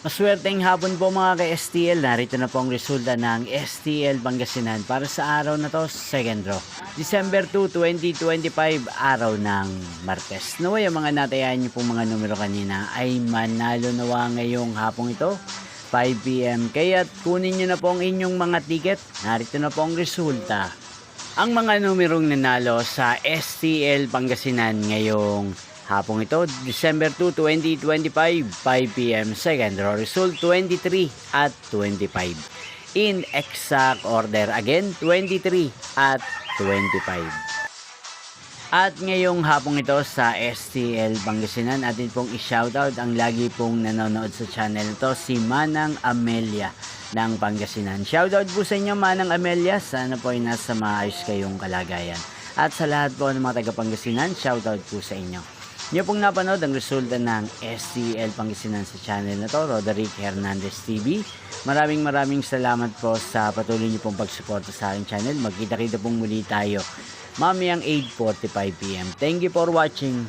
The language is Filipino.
Maswerteng hapon po mga ka-STL. Narito na po ang resulta ng STL Pangasinan para sa araw na to, second draw. December 2, 2025, araw ng Martes. Naway ang mga natayaan niyo pong mga numero kanina ay manalo nawa ngayong hapong ito, 5 PM. Kaya kunin niyo na po ang inyong mga ticket. Narito na po ang resulta. Ang mga numerong nanalo sa STL Pangasinan ngayong hapong ito, December 2, 2025, 5 PM, second draw result 23 at 25. In exact order again, 23 at 25. At ngayong hapong ito sa STL Pangasinan, atin pong i-shoutout ang lagi pong nanonood sa channel ito, si Manang Amelia ng Pangasinan. Shoutout po sa inyo, Manang Amelia. Sana po ay nasa maayos kayong kalagayan. At sa lahat po ng mga taga Pangasinan, shoutout po sa inyo. Niyo pong napanood ang resulta ng STL Pangasinan sa channel na to, Roderick Hernandez TV. Maraming salamat po sa patuloy niyo pong pagsuporta sa aking channel. Magkita-kita pong muli tayo mamayang 8:45 PM. Thank you for watching.